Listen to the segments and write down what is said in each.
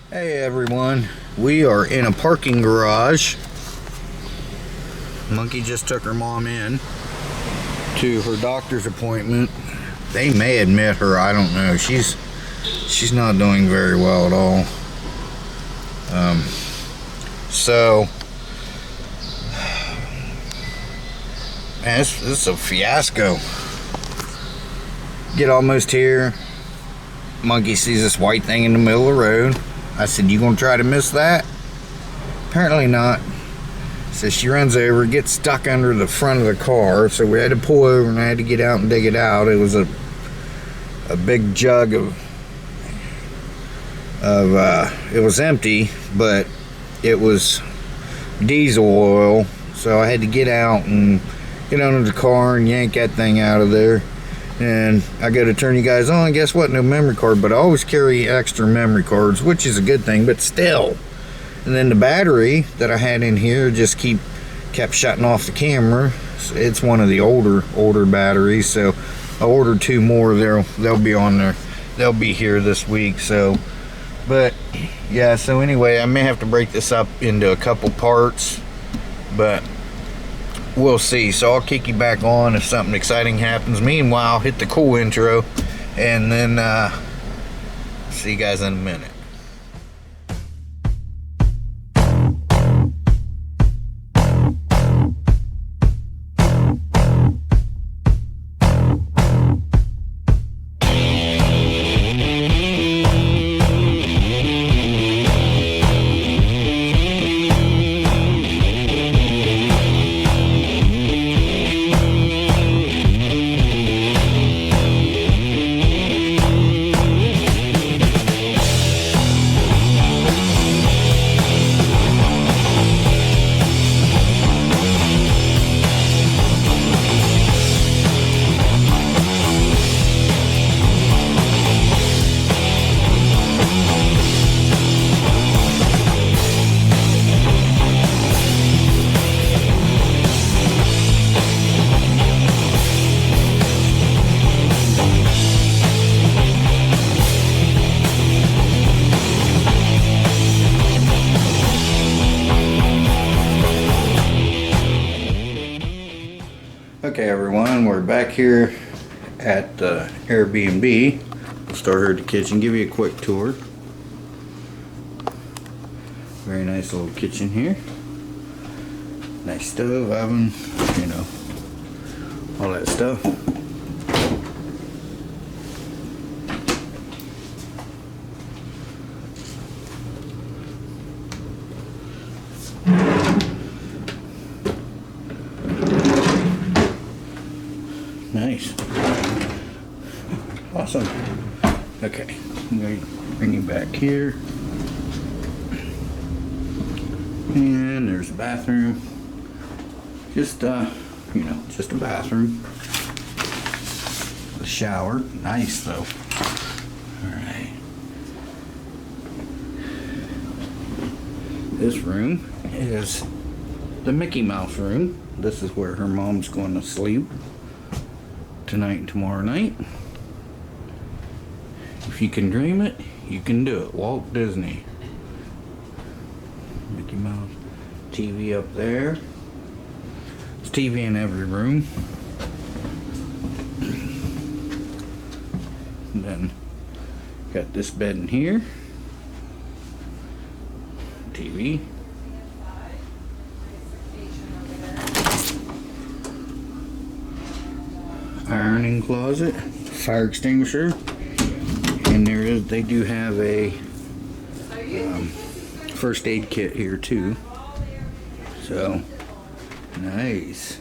Hey everyone, we are in a parking garage. Monkey just took her mom in to her doctor's appointment. They may admit her, I don't know. She's not doing very well at all. So man, this is a fiasco. Get almost here. Monkey sees this white thing in the middle of the road. I said, "You gonna try to miss that?" Apparently not. So she runs over, gets stuck under the front of the car. So we had to pull over and I had to get out and dig it out. It was a big jug of it was empty, but it was diesel oil. So I had to get out and get under the car and yank that thing out of there. And I go to turn you guys on. Guess what? No memory card, but I always carry extra memory cards, which is a good thing, but still. And then the battery that I had in here just kept shutting off the camera. It's one of the older batteries, so I ordered 2 more. They'll be on there. They'll be here this week. So, but yeah. So anyway, I may have to break this up into a couple parts, but we'll see. So I'll kick you back on if something exciting happens. Meanwhile, hit the cool intro, and then see you guys in a minute. Okay everyone, we're back here at the Airbnb. We'll start here at the kitchen, give you a quick tour. Very nice little kitchen here. Nice stove, oven, you know, all that stuff. Nice. Awesome. Okay, I'm going to bring you back here. And there's a bathroom. Just, you know, just a bathroom. A shower. Nice, though. Alright. This room is the Mickey Mouse room. This is where her mom's going to sleep tonight and tomorrow night. If you can dream it, you can do it. Walt Disney. Mickey Mouse. TV up there. There's TV in every room. And then got this bed in here. TV. Ironing closet, fire extinguisher, and they do have a first aid kit here too. So nice.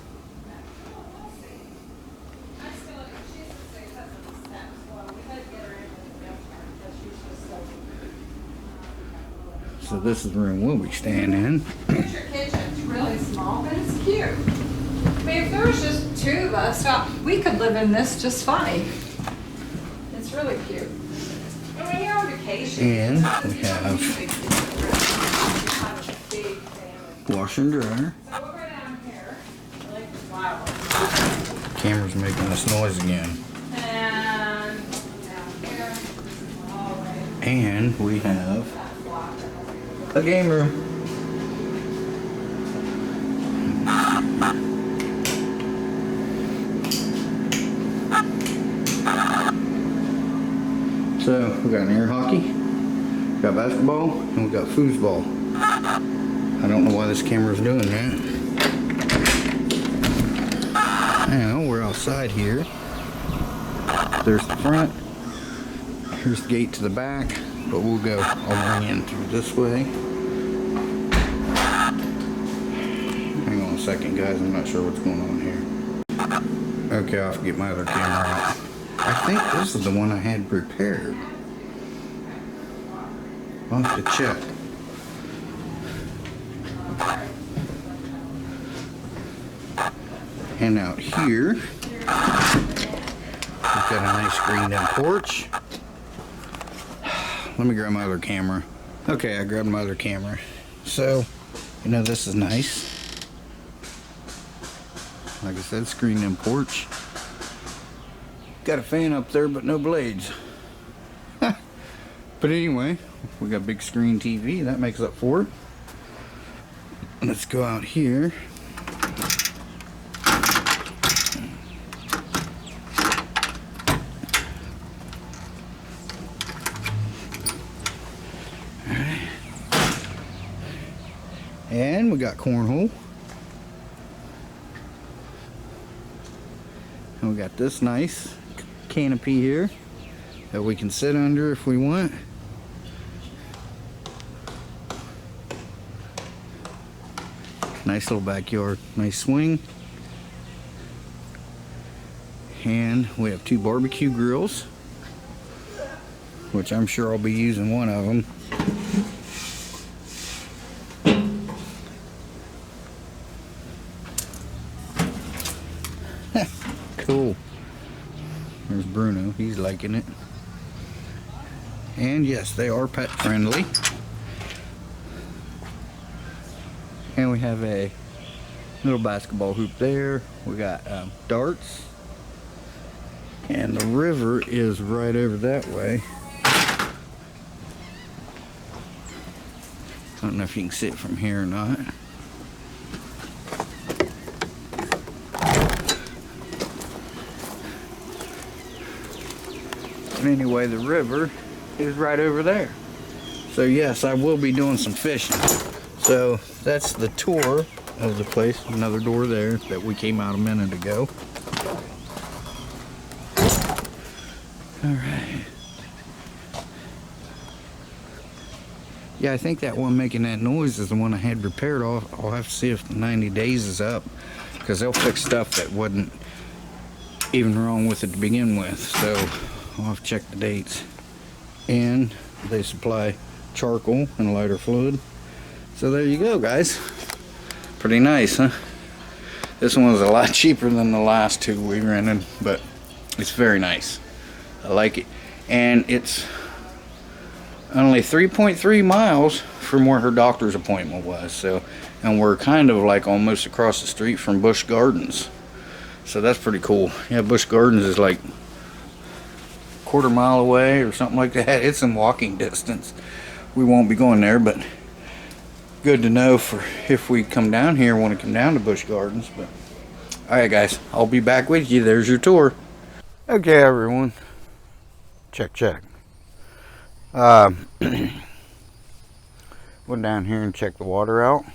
So this is the room we'll be staying in. Your kitchen's really small, but it's cute. I mean, if there was just 2 of us, we could live in this just fine. It's really cute. And when you're on vacation, And we have washer and dryer. So we'll go down here. I like the flower. Camera's making this noise again. And down here. And we have a game room. So we got an air hockey, we got basketball, and we got foosball. I don't know why this camera's doing that. Now we're outside here. There's the front. Here's the gate to the back, but we'll go all the way in through this way. Hang on a second, guys. I'm not sure what's going on here. Okay, I'll have to get my other camera out. I think this is the one I had prepared. I'll have to check. And out here, we've got a nice screened-in porch. Let me grab my other camera. Okay, I grabbed my other camera. So, you know, this is nice. Like I said, screened-in porch. Got a fan up there, but no blades. But anyway, we got big screen TV. That makes up for it. Let's go out here. And we got cornhole. And we got this nice canopy here that we can sit under if we want. Nice little backyard, nice swing. And we have 2 barbecue grills, which I'm sure I'll be using one of them. Cool. There's Bruno, he's liking it. And yes, they are pet friendly. And we have a little basketball hoop there. We got darts. And the river is right over that way. I don't know if you can see it from here or not. But anyway, the river is right over there. So yes, I will be doing some fishing. So that's the tour of the place. Another door there that we came out a minute ago. Alright. Yeah, I think that one making that noise is the one I had repaired. I'll have to see if the 90 days is up, because they'll fix stuff that wasn't even wrong with it to begin with. So I'll have to check the dates. And they supply charcoal and lighter fluid. So there you go, guys. Pretty nice, huh? This one was a lot cheaper than the last 2 we rented, but it's very nice. I like it. And it's only 3.3 miles from where her doctor's appointment was. So, and we're kind of like almost across the street from Busch Gardens. So that's pretty cool. Yeah, Busch Gardens is like a quarter mile away or something like that. It's in walking distance. We won't be going there, but good to know for if we come down here, want to come down to Busch Gardens. But all right, guys, I'll be back with you. There's your tour. Okay, everyone. Check. Went down here and checked the water out.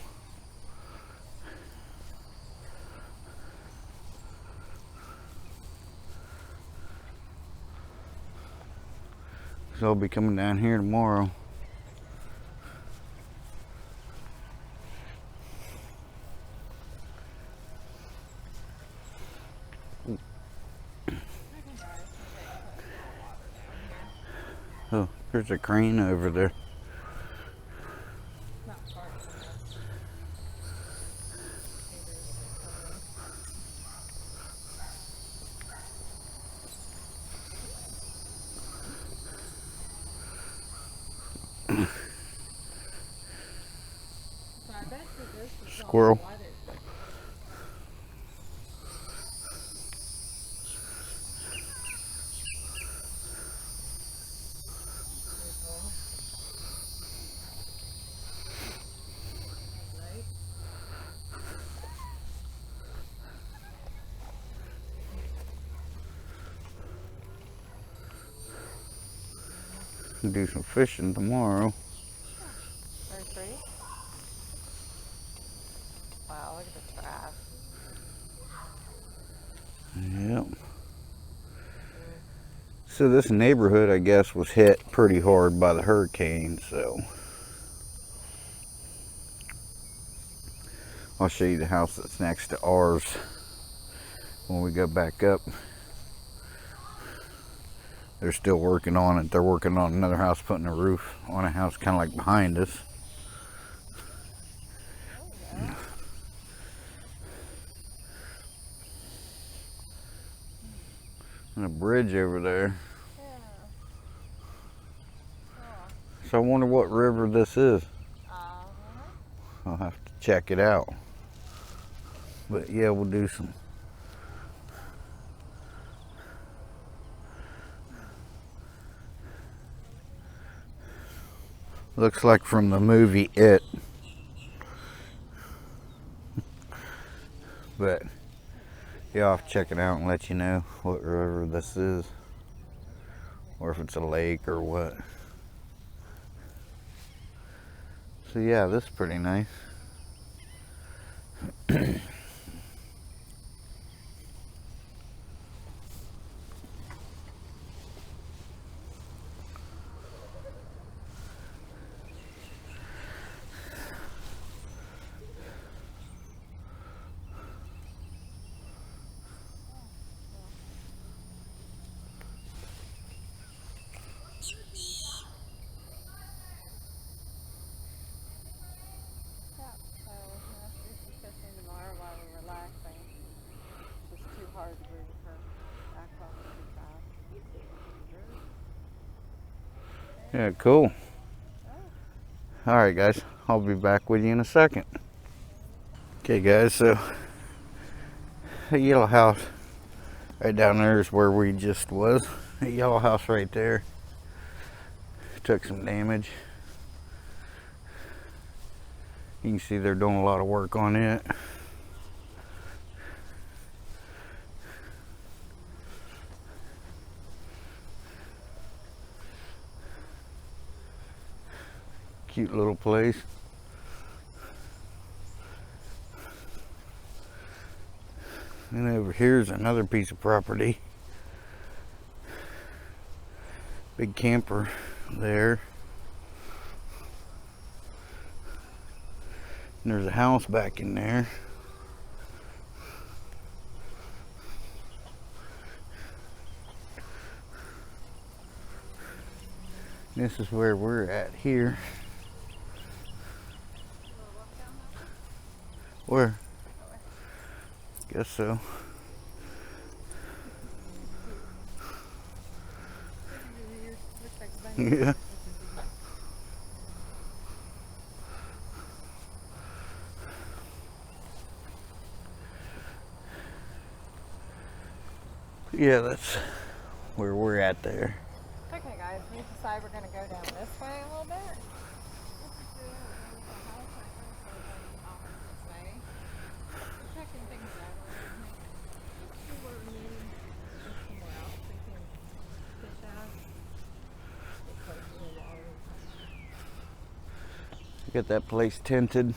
So I'll be coming down here tomorrow. Oh, there's a crane over there. Squirrel. Do some fishing tomorrow. Very pretty. Wow, look at the trash. Yep. So this neighborhood, I guess, was hit pretty hard by the hurricane, so I'll show you the house that's next to ours when we go back up. They're still working on it. They're working on another house, putting a roof on a house kind of like behind us. And a bridge over there. Yeah. So I wonder what river this is. I'll have to check it out. But yeah, we'll do some. Looks like from the movie It. But yeah, I'll have to check it out and let you know what river this is. Or if it's a lake or what. So yeah, this is pretty nice. Yeah, cool. Alright guys, I'll be back with you in a second. Okay guys, so the yellow house right down there is where we just was. The yellow house right there took some damage. You can see they're doing a lot of work on it. Cute little place. And over here's another piece of property. Big camper there. And there's a house back in there. This is where we're at here. Where? Guess so. Yeah. Yeah, that's where we're at there. Okay guys, we decide we're going to go down this way a little bit. Checking things out. Got that place tinted.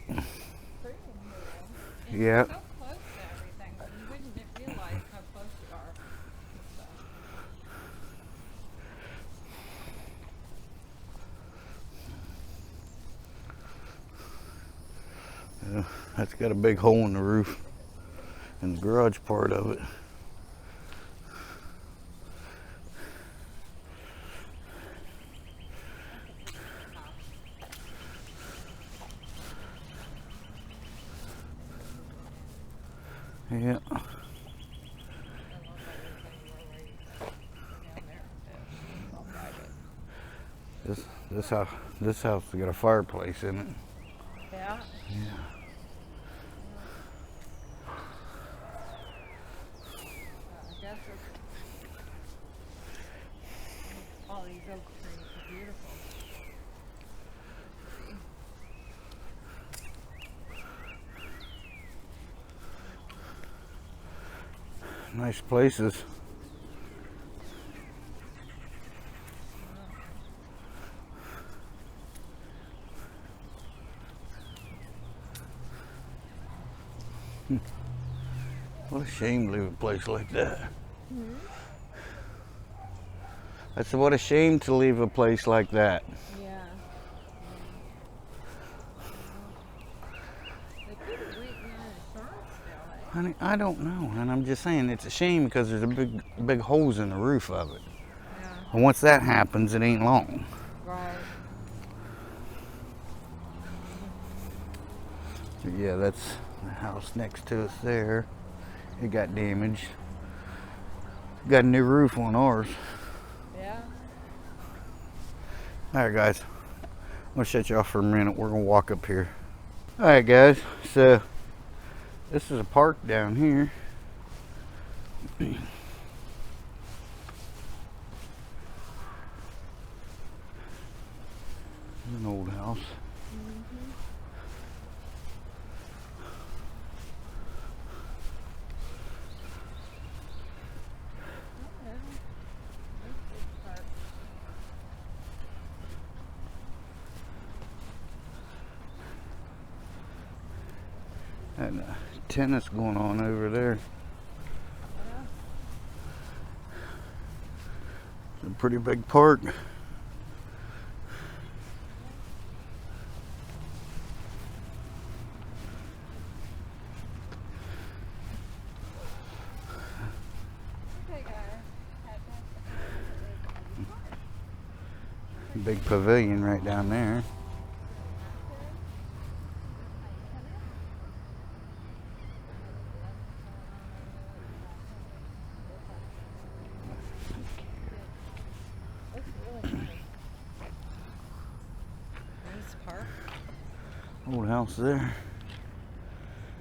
Yeah. Yeah. So close to everything, but you wouldn't realize how close you are and stuff. Yeah, that's got a big hole in the roof in the garage part of it. Yeah. This house has got a fireplace in it. Yeah. Yeah. I guess all these oak trees are beautiful. Nice places. What a shame to leave a place like that. Mm-hmm. I said, what a shame to leave a place like that. Yeah. They could have written on insurance still, eh? Honey, I don't know, and I'm just saying it's a shame because there's a big holes in the roof of it. Yeah. And once that happens, it ain't long. Right. Yeah, that's the house next to us there. It got damaged. Got a new roof on ours. Yeah. Alright guys, I'm gonna shut you off for a minute. We're gonna walk up here. Alright guys, so this is a park down here. An old house. And tennis going on over there. It's a pretty big park. Big pavilion right down there. Nice park. Old house there.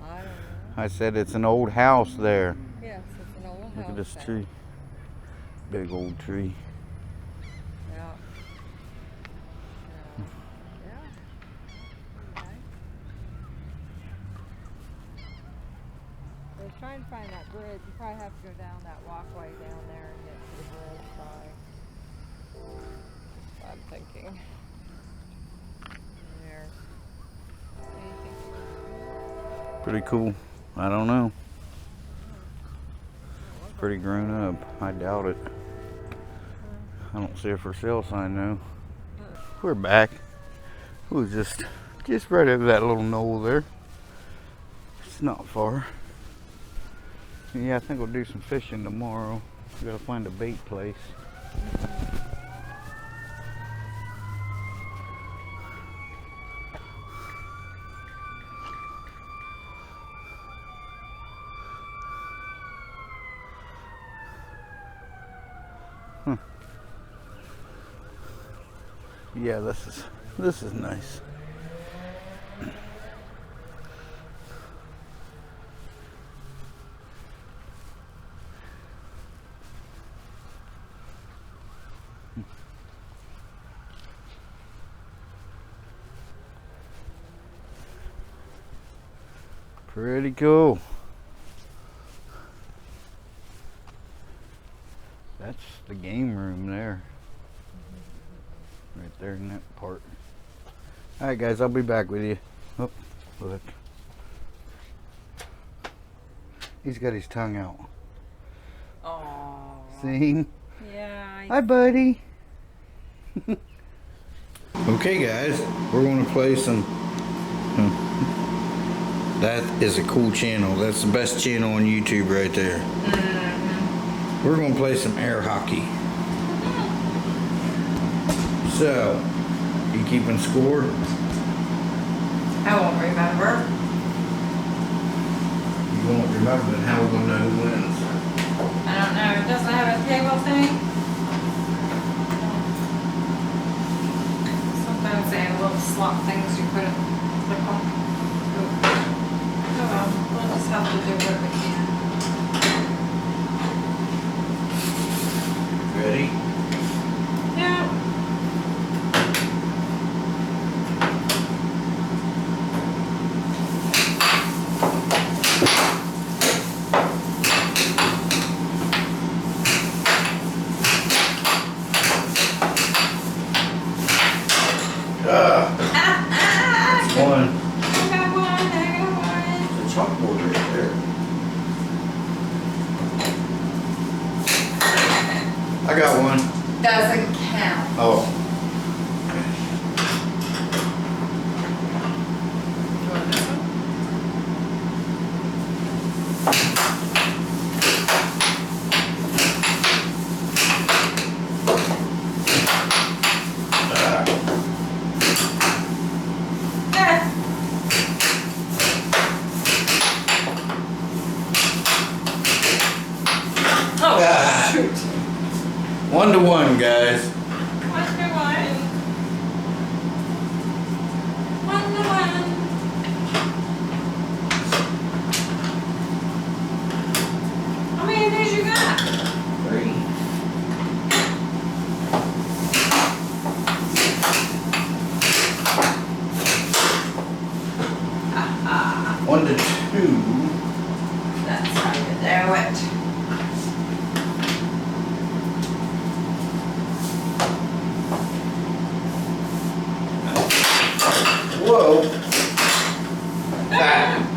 I don't know. I said it's an old house there. Yes, it's an old house. Look at this there. tree. Big old tree. Yeah. Yeah. Okay. I was trying to find that bridge. You probably have to go down that walkway down there and get to the bridge. Sorry. That's what I'm thinking. There. Anything? Pretty cool. I don't know. Pretty grown up. I doubt it. I don't see a for sale sign though. We're back. We was just right over that little knoll there. It's not far. Yeah, I think we'll do some fishing tomorrow. We gotta find a bait place. Yeah, this is nice. Pretty cool. That's the game room there. Right there in that part. Alright guys, I'll be back with you. Oh, look. He's got his tongue out. Oh. See? Yeah. Hi buddy. Okay guys, we're going to play some... That is a cool channel. That's the best channel on YouTube right there. Mm-hmm. We're going to play some air hockey. So, you keeping score? I won't remember. You won't remember, then how are we going to know who wins? I don't know. It doesn't have a table thing. Sometimes they have little slot things you couldn't click on. Oh well, we'll just have to do what we can. Ready? Yeah. one. I got one, I got one. There's a chalkboard right there. I got one. Doesn't count. Oh. You want this one? There. Oh, Ah. shoot. 1 to 1, guys. 1 to 1. 1 to 1. How many of these you got? 3. Ah, 1 to 2. that's how you do it. Whoa.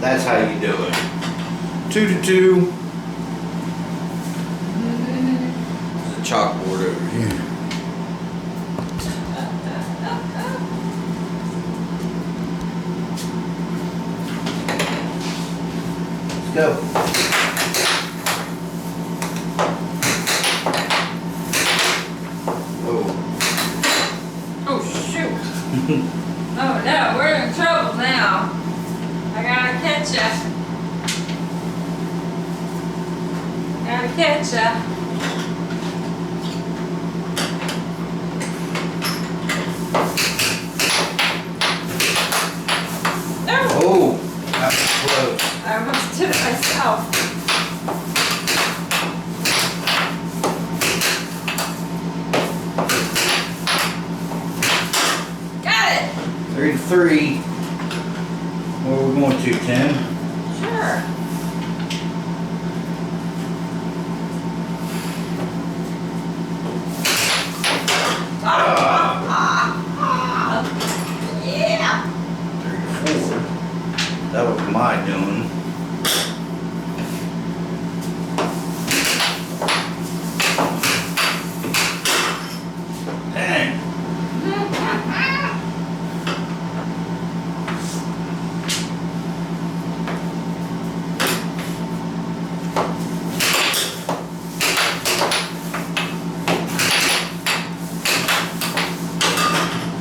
That's how you do it. 2 to 2. There's a chalkboard over here. Let's go. Whoa. Oh, shoot. Oh, no, we're in trouble now. I gotta catch ya. Gotta catch ya. No, Oh, that was close. I almost did it myself. Got it. 3 to 3. Where are we going to, 10? Sure. Yeah. 3 to 4. That was my doing. Dang.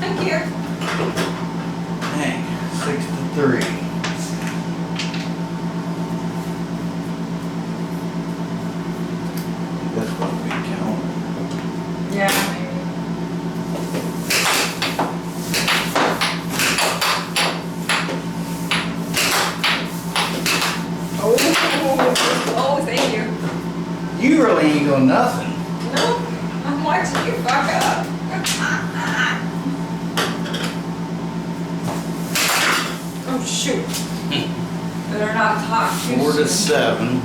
Thank you. Dang. 6 to 3. That's what we count. Yeah, maybe. Oh, thank you. You really ain't going nothing. Nope, I'm watching you fuck up. Oh, shoot. Better not talk too 4 to soon. 7.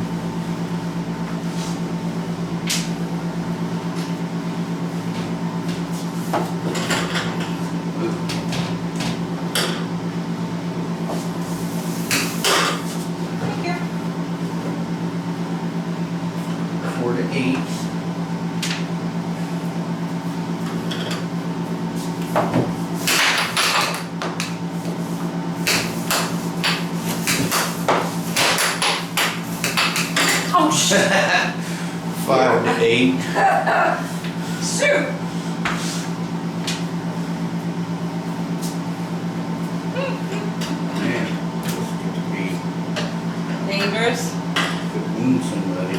Thank you. 4 to 8. Oh, shit. 5 to 8. Shoot. Man, this could be, Dangerous. could wound somebody.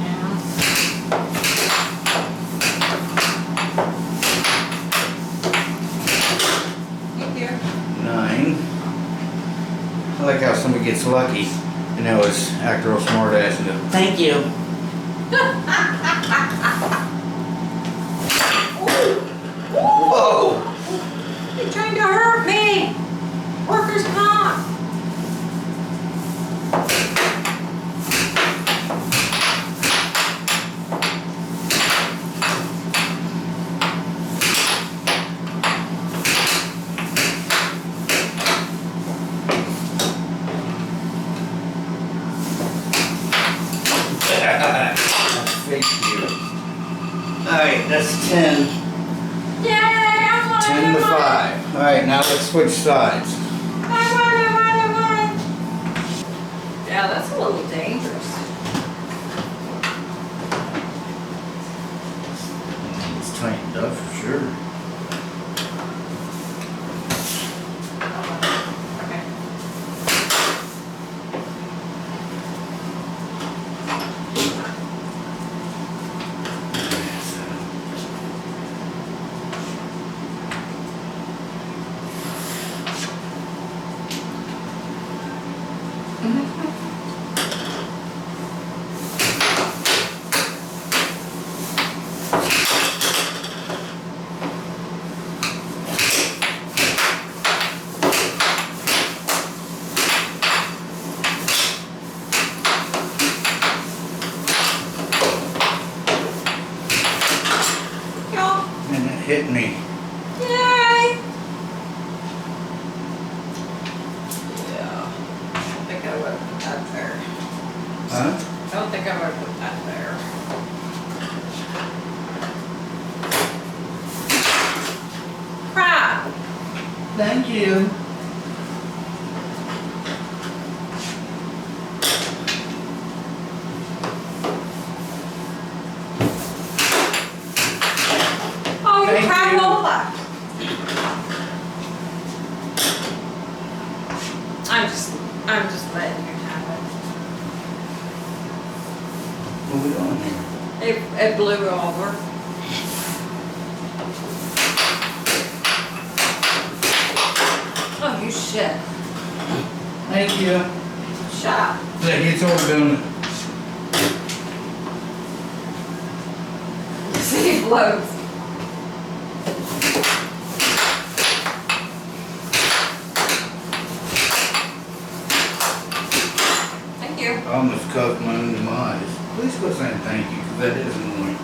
Yeah. Thank you. 9. I like how somebody gets lucky and they always act real smart ass and go, thank you. Whoa! You're trying to hurt me. Workers' comp. Alright, that's 10. Yay! I won! 10 to 5. Alright, now let's switch sides. I won! Yeah, that's a little dangerous. It's tightened up for sure. Okay. And it hit me. Yay! Yeah. I don't think I would have put that there. Huh? I don't think I would have put that there. Crap! Thank you. Oh, you Thank you. crapola! I'm just letting you have What are we doing here? it. It blew over. Oh, you shit. Thank you. Shut up. Yeah, it's all done. See, it blows. Thank you. I almost cuffed my own demise. Please quit saying thank you, because that is annoying.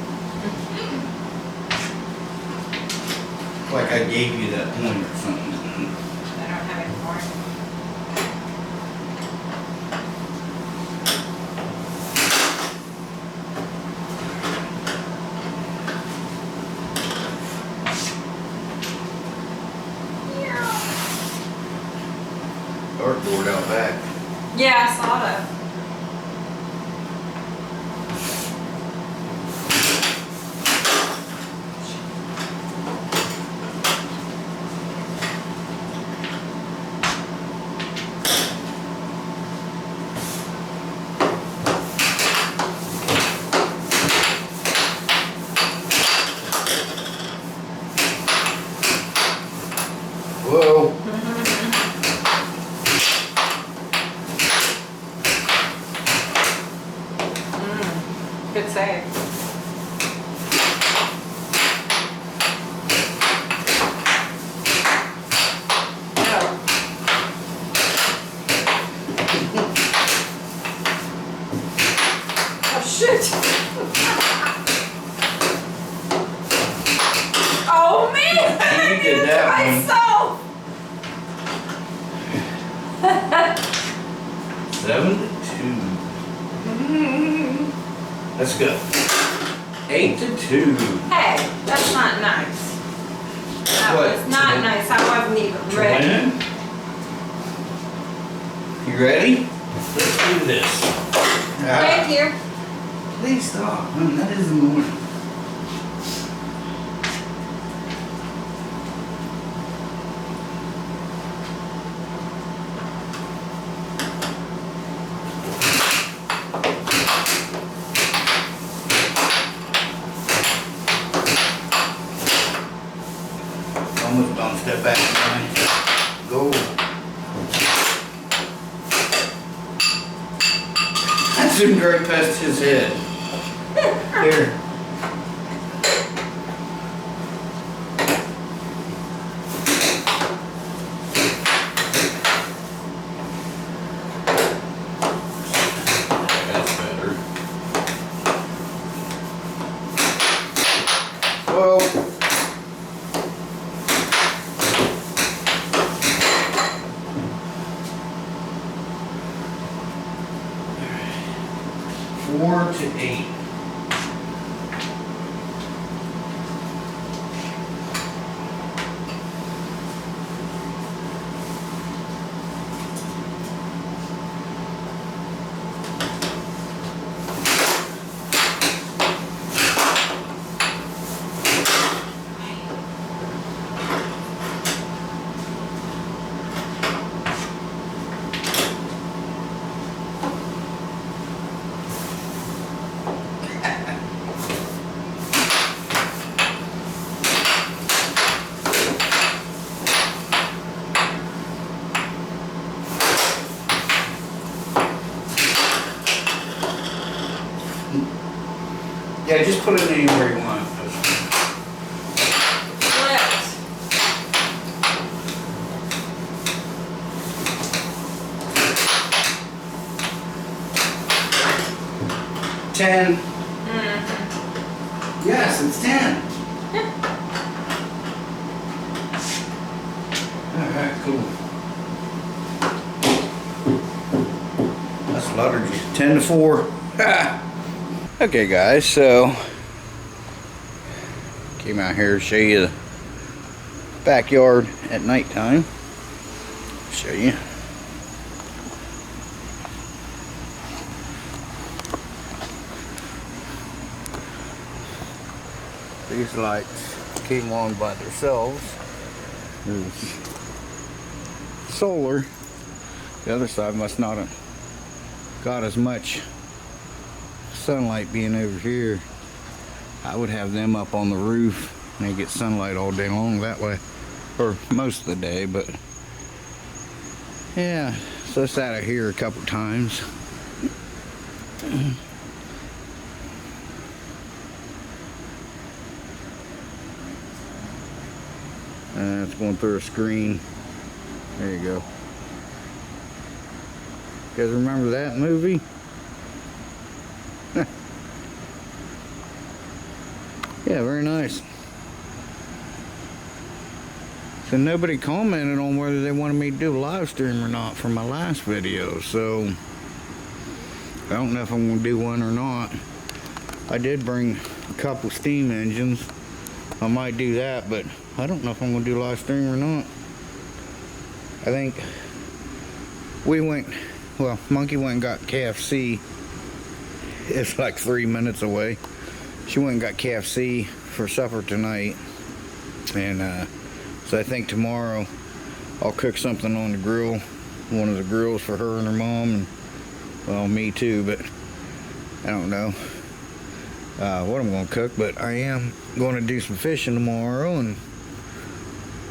Like I gave you that point or something. I don't have any more. Dartboard out back. Yeah, I saw that. Whoa. Good save. No. Oh shit. Oh man! I You did that one. myself. 7-2. Let's go. 8-2. Hey, that's not nice. That What? was not nice. I wasn't even ready. Twin. You ready? Let's do this. Thank you. Please stop. That is annoying. Almost bounced that back behind. Go. I zoomed right past his head. Here. That's better. Whoa. 4-8. Yeah, just put it anywhere you want. Flipped. 10. Mm-hmm. Yes, it's 10. Alright, cool. That's Luttergy. 10 to 4. Okay, guys, so came out here to show you the backyard at nighttime. Show you. These lights came on by themselves. There's solar. The other side must not have got as much sunlight being over here. I would have them up on the roof and they get sunlight all day long that way, or most of the day. But yeah, so I sat out here a couple times. It's going through a screen. There you go. You guys remember that movie? Yeah, very nice. So nobody commented on whether they wanted me to do a live stream or not for my last video, so I don't know if I'm going to do one or not. I did bring a couple steam engines. I might do that, but I don't know if I'm going to do a live stream or not. I think Monkey went and got KFC. It's like 3 minutes away. She went and got KFC for supper tonight. And so I think tomorrow I'll cook something on the grill. One of the grills for her and her mom, and well, me too, but I don't know what I'm going to cook. But I am going to do some fishing tomorrow,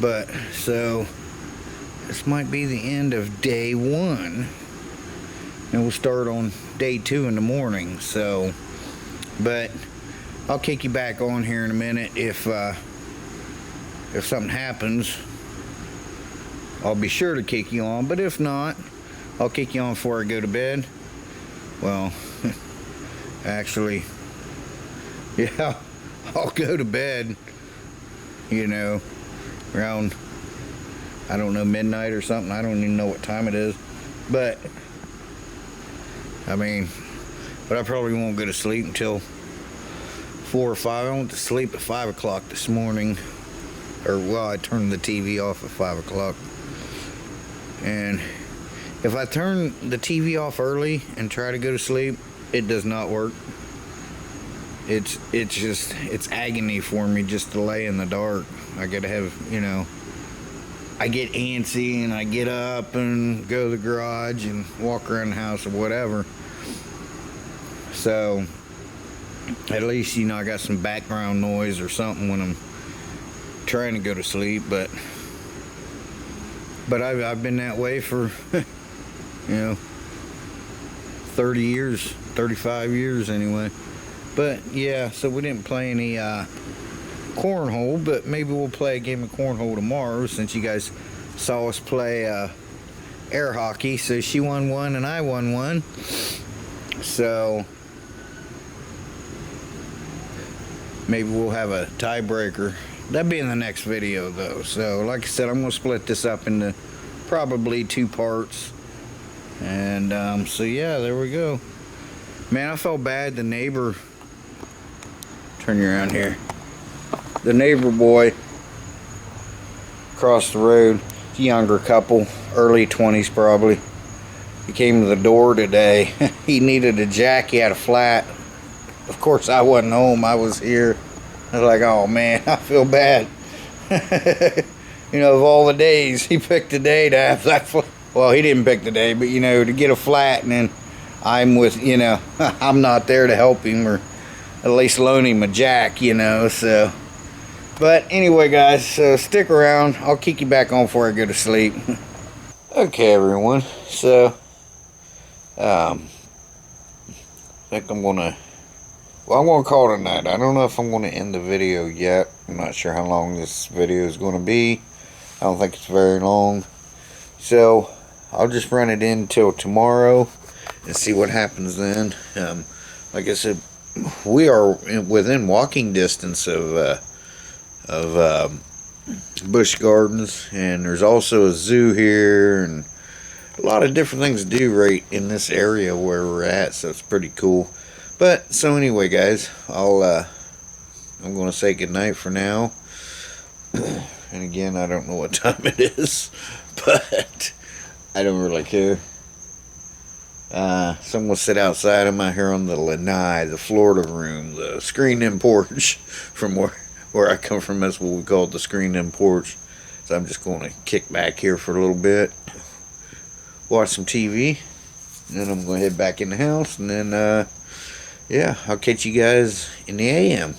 but so this might be the end of day 1, and we'll start on day 2 in the morning. So, but I'll kick you back on here in a minute if something happens. I'll be sure to kick you on, but if not, I'll kick you on before I go to bed. Well, actually, yeah, I'll go to bed, you know, around, I don't know, midnight or something. I don't even know what time it is, but I mean, but I probably won't go to sleep until 4 or 5. I went to sleep at 5 o'clock this morning, or well, I turned the TV off at 5 o'clock. And if I turn the TV off early and try to go to sleep, it does not work. It's agony for me just to lay in the dark. I gotta have, you know, I get antsy and I get up and go to the garage and walk around the house or whatever. So at least, you know, I got some background noise or something when I'm trying to go to sleep. But I've been that way for you know, 30 years, 35 years anyway. But yeah, so we didn't play any cornhole, but maybe we'll play a game of cornhole tomorrow, since you guys saw us play air hockey. So she won 1 and I won 1. So maybe we'll have a tiebreaker. That'll be in the next video though. So like I said, I'm gonna split this up into probably 2 parts. And so yeah, there we go. Man, I felt bad. The neighbor, turn you around here. The neighbor boy across the road, younger couple, early 20s probably. He came to the door today. He needed a jack. He had a flat. Of course, I wasn't home. I was here. I was like, oh man, I feel bad. You know, of all the days, he picked a day to have that flat. Well, he didn't pick the day, but you know, to get a flat, and then I'm with, you know, I'm not there to help him, or at least loan him a jack, you know, so. But anyway, guys, so stick around. I'll kick you back on before I go to sleep. Okay, everyone, so I think I'm gonna Well, I'm going to call it a night. I don't know if I'm going to end the video yet. I'm not sure how long this video is going to be. I don't think it's very long. So, I'll just run it in till tomorrow and see what happens then. Like I said, we are within walking distance of Busch Gardens, and there's also a zoo here and a lot of different things to do right in this area where we're at, so it's pretty cool. But so anyway, guys, I'm going to say goodnight for now. And again, I don't know what time it is, but I don't really care. So I'm going to sit outside. I'm out here on the lanai, the Florida room, the screened-in porch from where I come from. That's what we call it, the screened-in porch. So I'm just going to kick back here for a little bit, watch some TV, and then I'm going to head back in the house, and then, yeah, I'll catch you guys in the AM.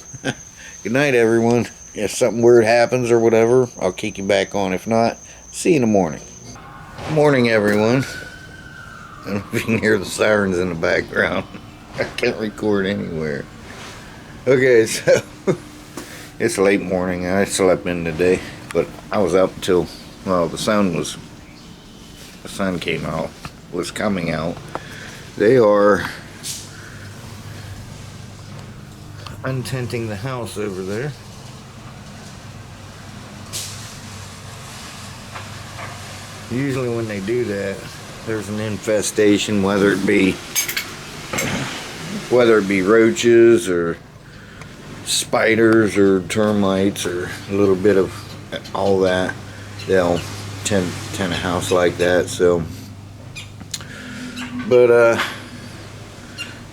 Good night, everyone. If something weird happens or whatever, I'll kick you back on. If not, see you in the morning. Morning, everyone. I don't know if you can hear the sirens in the background. I can't record anywhere. Okay, so it's late morning. I slept in today, but I was up until, well, the sun came out, was coming out. They are untenting the house over there. Usually when they do that, there's an infestation, whether it be roaches or spiders or termites or a little bit of all that. They'll tend a house like that. So, but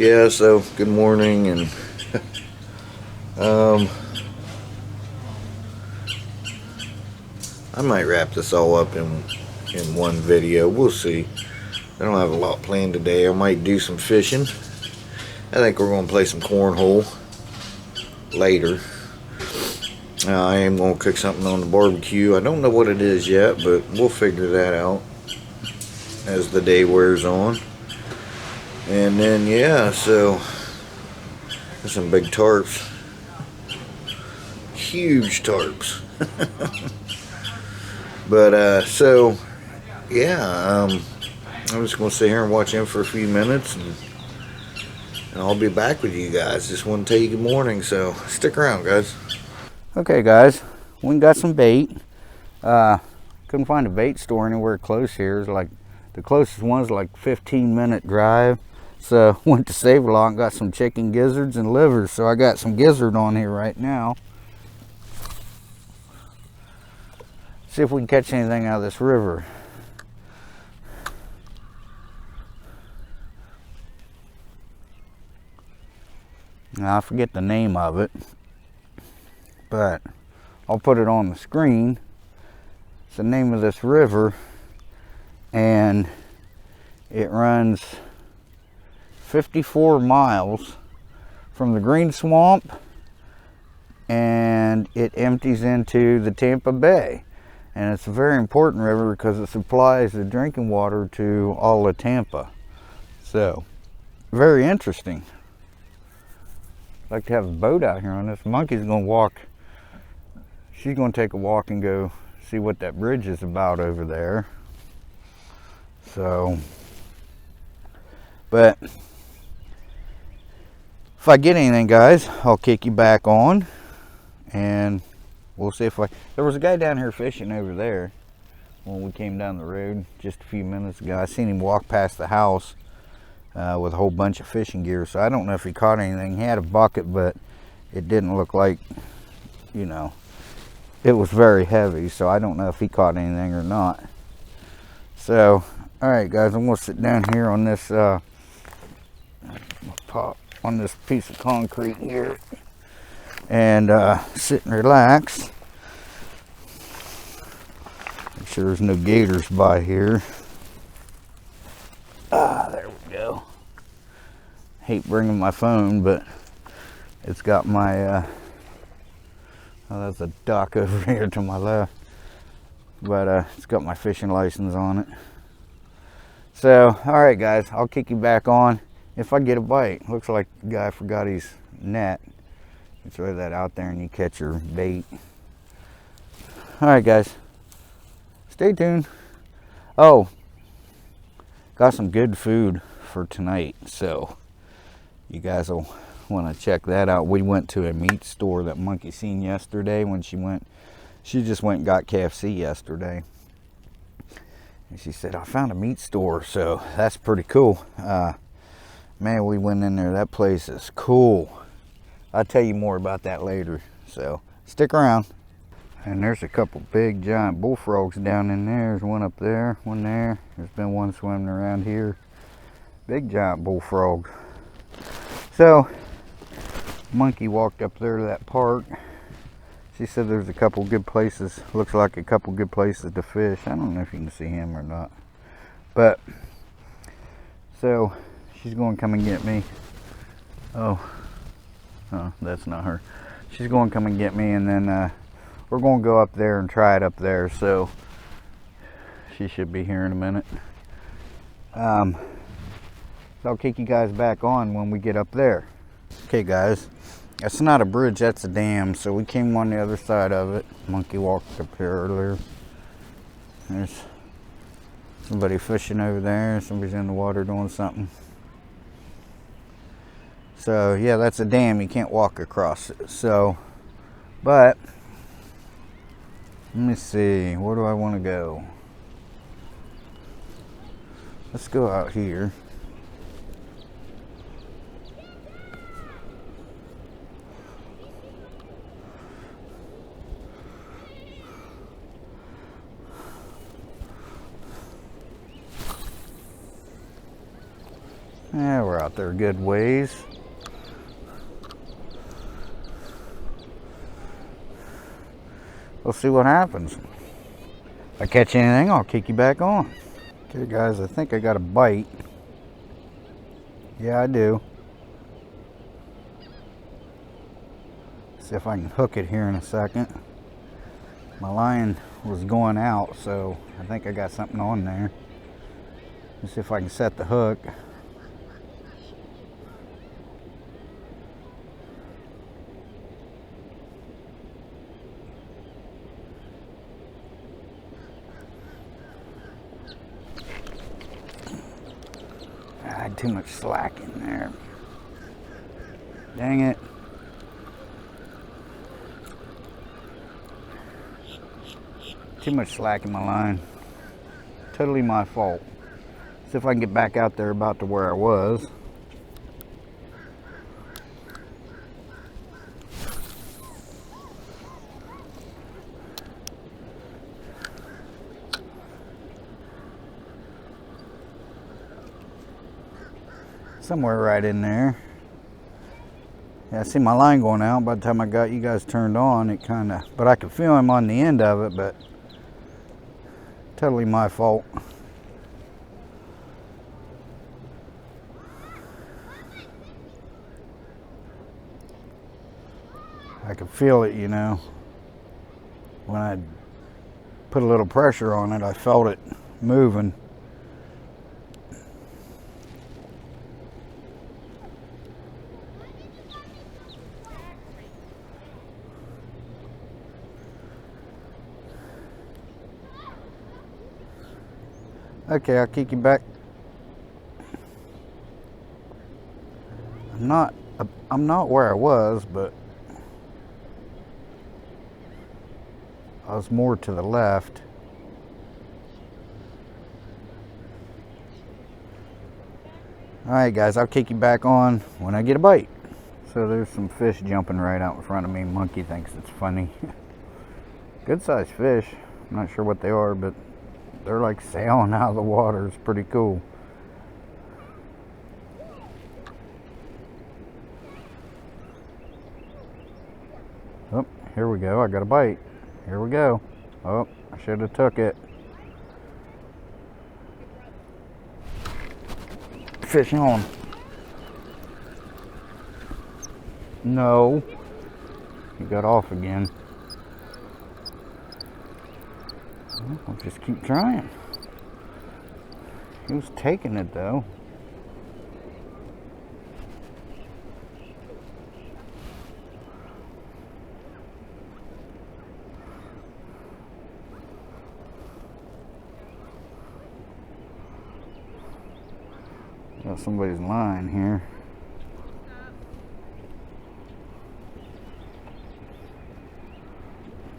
yeah. So good morning, and I might wrap this all up in one video. We'll see. I don't have a lot planned today. I might do some fishing. I think we're going to play some cornhole later. I am going to cook something on the barbecue. I don't know what it is yet, but we'll figure that out as the day wears on. And then, yeah, so there's some big tarps. Huge tarps. But, so, yeah, I'm just going to sit here and watch him for a few minutes, and I'll be back with you guys. Just want to tell you good morning, so stick around, guys. Okay, guys, we got some bait. Couldn't find a bait store anywhere close here. It's like the closest one's like 15-minute drive. So went to Save-A-Lot and got some chicken gizzards and livers. So I got some gizzard on here right now. See if we can catch anything out of this river. Now I forget the name of it, but I'll put it on the screen. It's the name of this river, and it runs 54 miles from the Green Swamp, and it empties into the Tampa Bay. And it's a very important river because it supplies the drinking water to all of Tampa. So, very interesting. I'd like to have a boat out here on this. Monkey's gonna walk. She's gonna take a walk and go see what that bridge is about over there. So, but if I get anything, guys, I'll kick you back on, and we'll see if there was a guy down here fishing over there when we came down the road just a few minutes ago. I seen him walk past the house with a whole bunch of fishing gear, so I don't know if he caught anything. He had a bucket, but it didn't look like, you know, it was very heavy, so I don't know if he caught anything or not. So, all right, guys, I'm gonna sit down here on this piece of concrete here and sit and relax. Make sure there's no gators by here. There we go. Hate bringing my phone, but it's got my oh, that's a duck over here to my left, but it's got my fishing license on it. So, all right, guys, I'll kick you back on if I get a bite. Looks like the guy forgot his net. You throw that out there and you catch your bait. Alright guys, stay tuned. Oh, got some good food for tonight, so you guys will want to check that out. We went to a meat store that Monkey seen yesterday when she just went and got KFC yesterday. And she said, I found a meat store, so that's pretty cool. Man, we went in there. That place is cool. I'll tell you more about that later, so stick around. And there's a couple big giant bullfrogs down in there. There's one up there, one there. There's been one swimming around here. Big giant bullfrog. So, Monkey walked up there to that park. She said there's a couple good places. Looks like a couple good places to fish. I don't know if you can see him or not. But, so, she's going to come and get me. Oh, that's not her. She's going to come and get me, and then we're going to go up there and try it up there. So, she should be here in a minute. So I'll kick you guys back on when we get up there. Okay guys, that's not a bridge, that's a dam. So we came on the other side of it. Monkey walked up here earlier. There's somebody fishing over there. Somebody's in the water doing something. So yeah, that's a dam. You can't walk across it. So, but let me see, where do I want to go? Let's go out here. Yeah, we're out there a good ways. We'll see what happens. If I catch anything, I'll kick you back on. Okay guys, I think I got a bite. Yeah, I do. See if I can hook it here in a second. My line was going out, so I think I got something on there. Let's see if I can set the hook. I had too much slack in there. Dang it. Too much slack in my line. Totally my fault. See if I can get back out there about to where I was. Somewhere right in there. Yeah, I see my line going out. By the time I got you guys turned on, it kind of, but I could feel him on the end of it, but totally my fault. I could feel it, you know. When I put a little pressure on it, I felt it moving. Okay, I'll kick you back. I'm not where I was, but I was more to the left. Alright guys, I'll kick you back on when I get a bite. So there's some fish jumping right out in front of me. Monkey thinks it's funny. Good sized fish. I'm not sure what they are, but they're like sailing out of the water. It's pretty cool. Oh, here we go. I got a bite. Here we go. Oh, I should have took it. Fish on. No. He got off again. I'll just keep trying. He was taking it though. Got somebody's line here.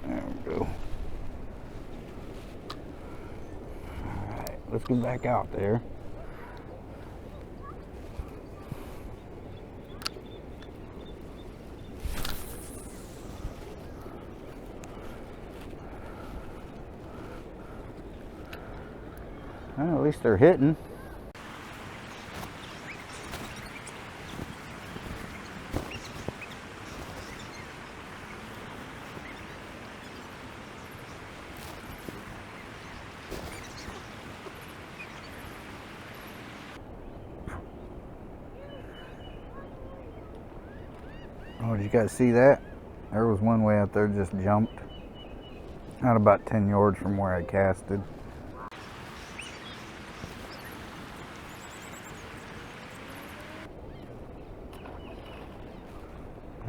There we go. Alright, let's get back out there. Well, at least they're hitting. Oh, did you guys see that? There was one way out there just jumped. Not about 10 yards from where I casted.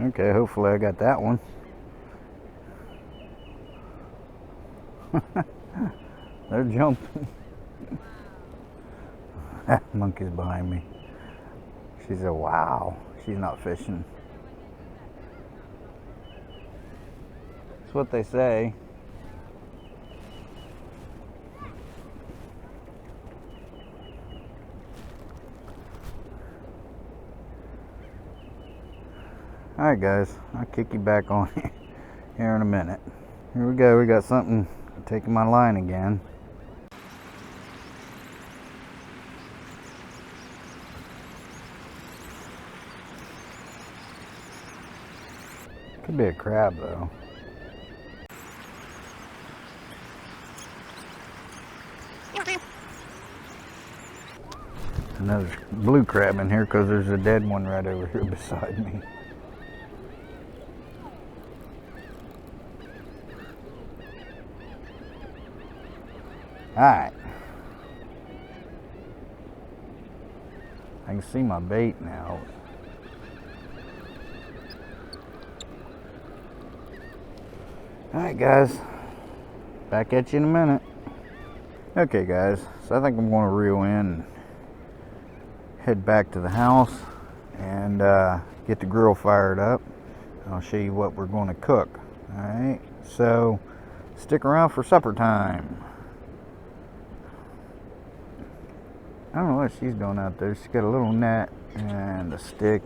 Okay, hopefully I got that one. They're jumping. That monkey's behind me. She said, wow, she's not fishing. That's what they say. Alright guys, I'll kick you back on here in a minute. Here we go, we got something taking my line again. Could be a crab though. Another blue crab in here because there's a dead one right over here beside me. Alright. I can see my bait now. Alright guys, back at you in a minute. Okay guys, so I think I'm going to reel in and head back to the house and get the grill fired up. I'll show you what we're going to cook. Alright, so stick around for supper time. I don't know what she's doing out there. She's got a little net and a stick.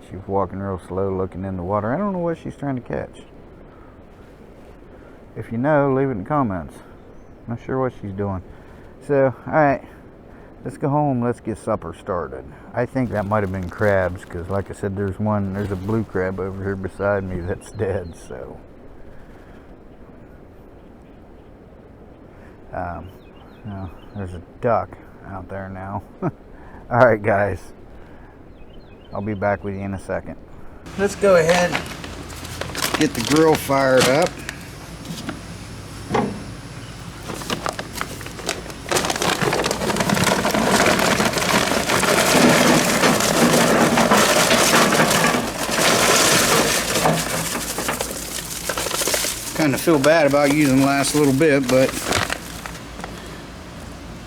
She's walking real slow looking in the water. I don't know what she's trying to catch. If you know, leave it in the comments. I'm not sure what she's doing. So, alright, let's go home. Let's get supper started. I think that might have been crabs because like I said, there's a blue crab over here beside me that's dead. So, no, there's a duck out there now. Alright guys, I'll be back with you in a second. Let's go ahead, get the grill fired up. Kind of feel bad about using the last little bit, but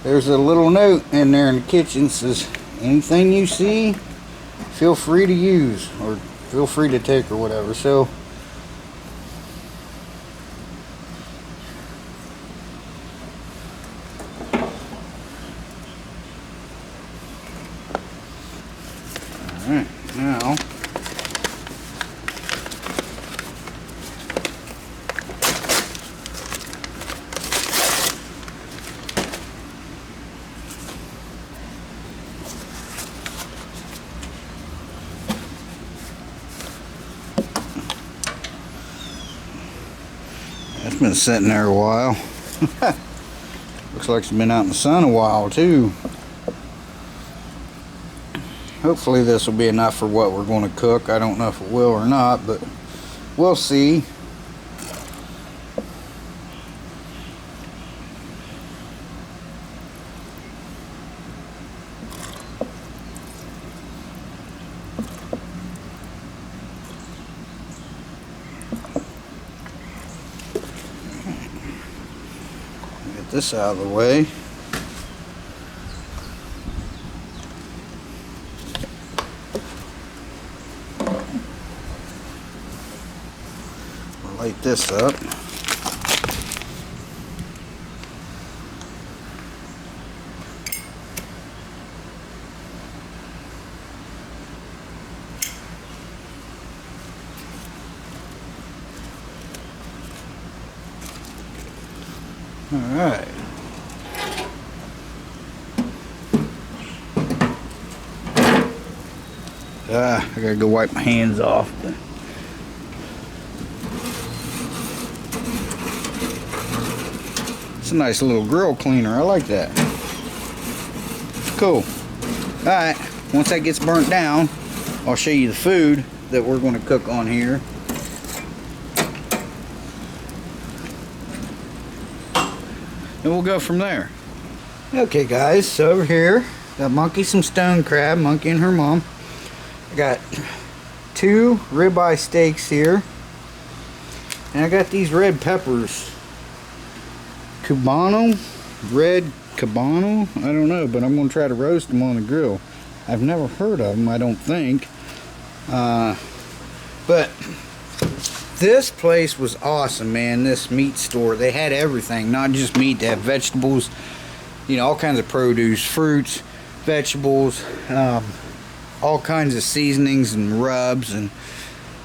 there's a little note in there in the kitchen that says anything you see, feel free to use or feel free to take or whatever. So alright, now it's been sitting there a while. Looks like it's been out in the sun a while too. Hopefully this will be enough for what we're going to cook. I don't know if it will or not, but we'll see. Get this out of the way. this up. All right. I gotta go wipe my hands off. It's a nice little grill cleaner. I like that. Cool. Alright, once that gets burnt down, I'll show you the food that we're going to cook on here. And we'll go from there. Okay guys, so over here, got Monkey some stone crab, Monkey and her mom. I got 2 ribeye steaks here. And I got these red peppers. Cubano, red Cubano, I don't know, but I'm going to try to roast them on the grill. I've never heard of them, I don't think. But this place was awesome, man. This meat store, they had everything, not just meat. They had vegetables, you know, all kinds of produce, fruits, vegetables, all kinds of seasonings and rubs, and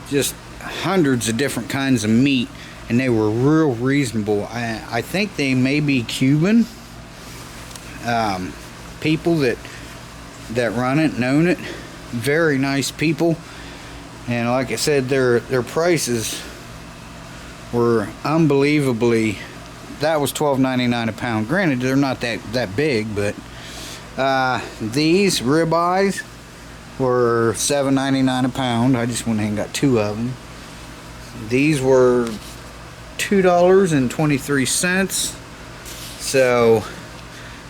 just hundreds of different kinds of meat. And they were real reasonable. I think they may be Cuban people that run it and own it. Very nice people. And like I said, their prices were unbelievably. That was $12.99 a pound. Granted, they're not that big, but these ribeyes were $7.99 a pound. I just went ahead and got 2 of them. These were $2.23. So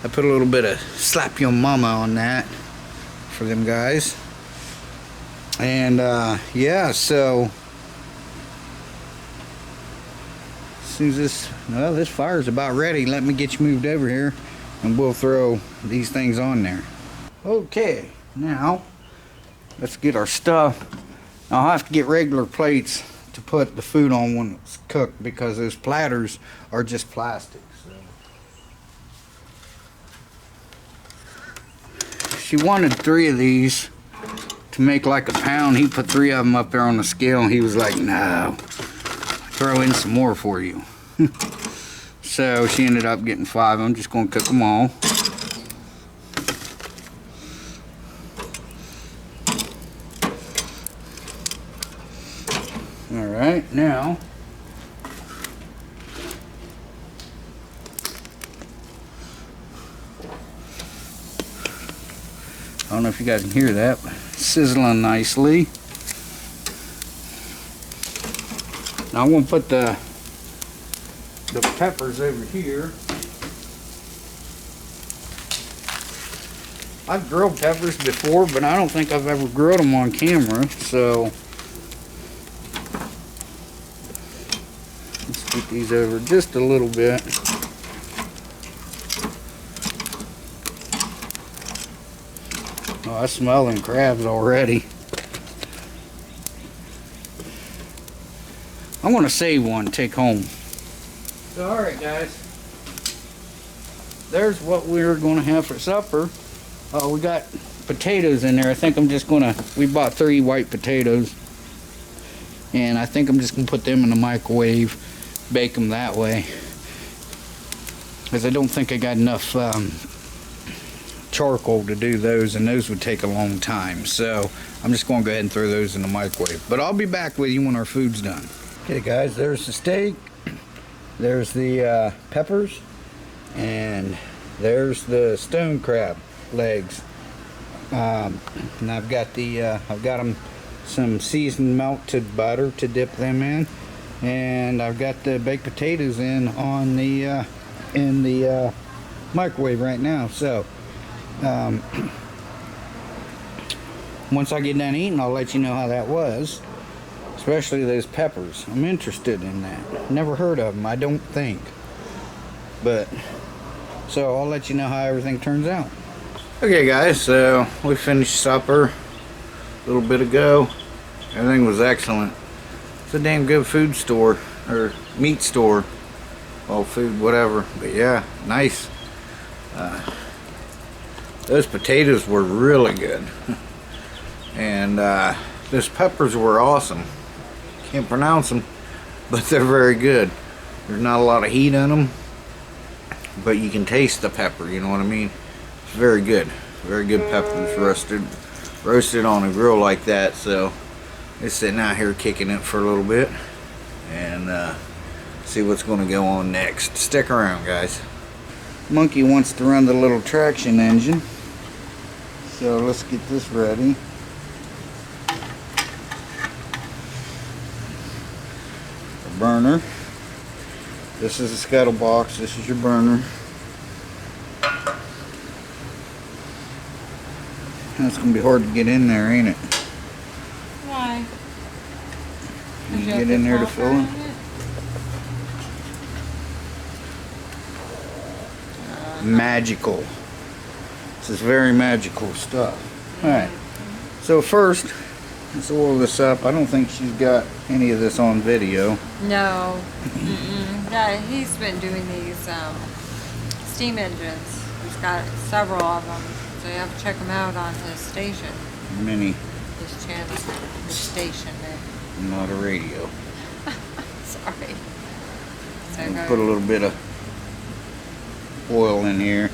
I put a little bit of slap your mama on that for them guys. And yeah, so as soon as this fire's about ready, let me get you moved over here and we'll throw these things on there. Okay, now let's get our stuff. I'll have to get regular plates to put the food on when it's cooked, because those platters are just plastic. So she wanted 3 of these to make like a pound. He put 3 of them up there on the scale and he was like, no, throw in some more for you. So she ended up getting 5. I'm just going to cook them all. Alright, now I don't know if you guys can hear that, but it's sizzling nicely. Now I'm going to put the peppers over here. I've grilled peppers before, but I don't think I've ever grilled them on camera, so let's get these over just a little bit. Oh, I smell them crabs already. I'm going to save one to take home. So, alright guys, there's what we're going to have for supper. We got potatoes in there. I think I'm just going to, we bought 3 white potatoes, and I think I'm just going to put them in the microwave, bake them that way, because I don't think I got enough charcoal to do those, and those would take a long time. So I'm just going to go ahead and throw those in the microwave, but I'll be back with you when our food's done. Okay guys, there's the steak, there's the peppers, and there's the stone crab legs. And I've got them some seasoned melted butter to dip them in, and I've got the baked potatoes in the microwave right now. So once I get done eating, I'll let you know how that was, especially those peppers. I'm interested in that. Never heard of them, I don't think, but so I'll let you know how everything turns out. Okay guys, so we finished supper a little bit ago. Everything was excellent. It's a damn good food store. or meat store, well, food, whatever. But yeah, nice. Those potatoes were really good. And those peppers were awesome. Can't pronounce them, but they're very good. There's not a lot of heat in them, but you can taste the pepper, you know what I mean? It's very good. Very good peppers roasted on a grill like that. So it's sitting out here kicking it for a little bit and see what's going to go on next. Stick around, guys. Monkey wants to run the little traction engine, so let's get this ready. The burner. This is a scuttle box. This is your burner. It's going to be hard to get in there, ain't it? Why? You get in there to fill it? Magical. This is very magical stuff. Alright. So first, let's oil this up. I don't think she's got any of this on video. No. Yeah, he's been doing these steam engines. He's got several of them. So you have to check him out on his station. Mini. His channel. His station there. Not a radio. Sorry. So We'll go- put a little bit of oil in here.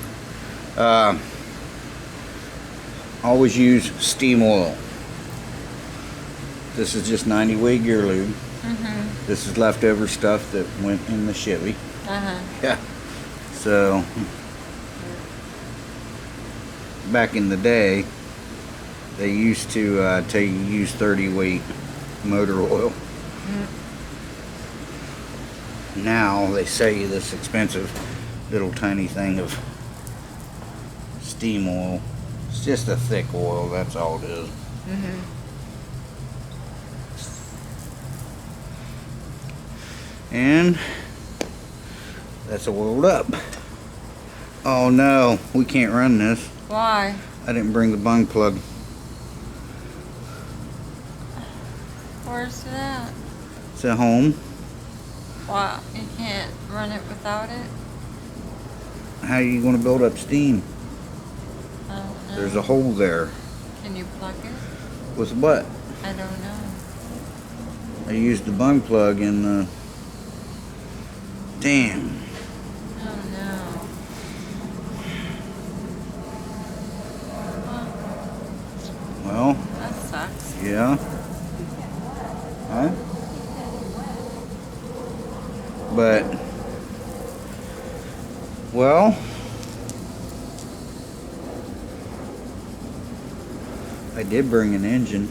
Always use steam oil. This is just 90 weight gear lube. This is leftover stuff that went in the Chevy. Yeah. So back in the day, they used to tell you use 30 weight motor oil. Now they sell you this expensive little tiny thing of steam oil. It's just a thick oil, that's all it is. And that's oiled up. Oh no, we can't run this. Why? I didn't bring the bung plug. Where's it at? It's at home. Wow, you can't run it without it? How are you going to build up steam? I don't know. There's a hole there. Can you plug it? With what? I don't know. I used the bung plug in the... Damn. Oh no. Well, That sucks. yeah. Huh? But, well, I did bring an engine.